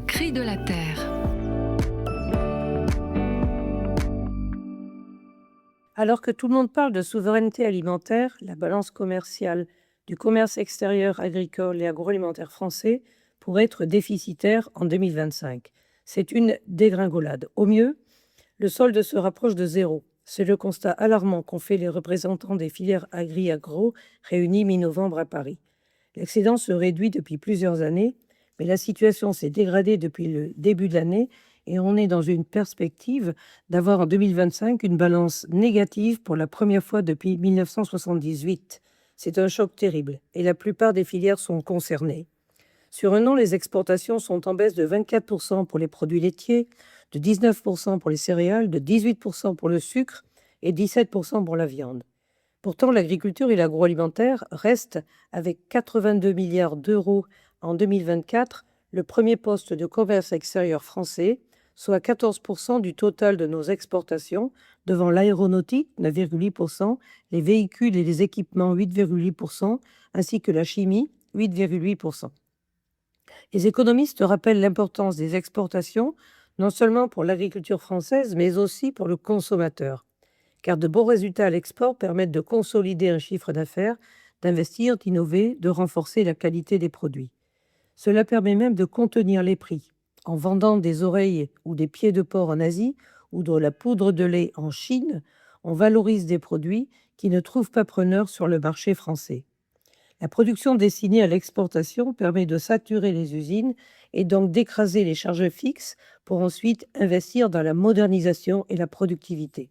Le cri de la terre. Alors que tout le monde parle de souveraineté alimentaire, la balance commerciale du commerce extérieur agricole et agroalimentaire français pourrait être déficitaire en 2025. C'est une dégringolade. Au mieux, le solde se rapproche de zéro. C'est le constat alarmant qu'ont fait les représentants des filières agri-agro réunis mi-novembre à Paris. L'excédent se réduit depuis plusieurs années, mais la situation s'est dégradée depuis le début de l'année et on est dans une perspective d'avoir en 2025 une balance négative pour la première fois depuis 1978. C'est un choc terrible et la plupart des filières sont concernées. Sur un an, les exportations sont en baisse de 24% pour les produits laitiers, de 19% pour les céréales, de 18% pour le sucre et 17% pour la viande. Pourtant, l'agriculture et l'agroalimentaire restent, avec 82 milliards d'euros en 2024, le premier poste de commerce extérieur français, soit 14% du total de nos exportations, devant l'aéronautique, 9,8%, les véhicules et les équipements, 8,8%, ainsi que la chimie, 8,8%. Les économistes rappellent l'importance des exportations, non seulement pour l'agriculture française, mais aussi pour le consommateur. Car de bons résultats à l'export permettent de consolider un chiffre d'affaires, d'investir, d'innover, de renforcer la qualité des produits. Cela permet même de contenir les prix. En vendant des oreilles ou des pieds de porc en Asie ou de la poudre de lait en Chine, on valorise des produits qui ne trouvent pas preneur sur le marché français. La production destinée à l'exportation permet de saturer les usines et donc d'écraser les charges fixes pour ensuite investir dans la modernisation et la productivité.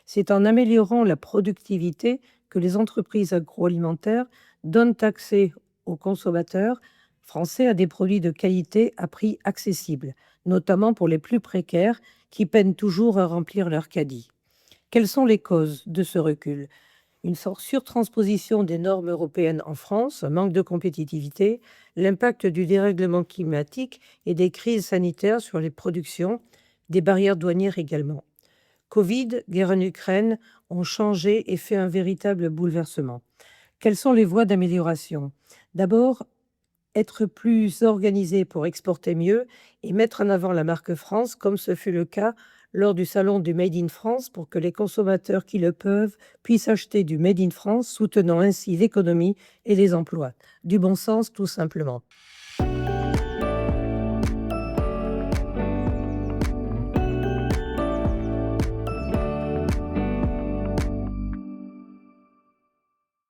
C'est en améliorant la productivité que les entreprises agroalimentaires donnent accès aux consommateurs français à des produits de qualité à prix accessible, notamment pour les plus précaires qui peinent toujours à remplir leur caddie. Quelles sont les causes de ce recul ? Une surtransposition des normes européennes en France, un manque de compétitivité, l'impact du dérèglement climatique et des crises sanitaires sur les productions, des barrières douanières également. Covid, guerre en Ukraine ont changé et fait un véritable bouleversement. Quelles sont les voies d'amélioration ? D'abord, être plus organisé pour exporter mieux et mettre en avant la marque France, comme ce fut le cas lors du salon du Made in France, pour que les consommateurs qui le peuvent puissent acheter du Made in France, soutenant ainsi l'économie et les emplois. Du bon sens, tout simplement.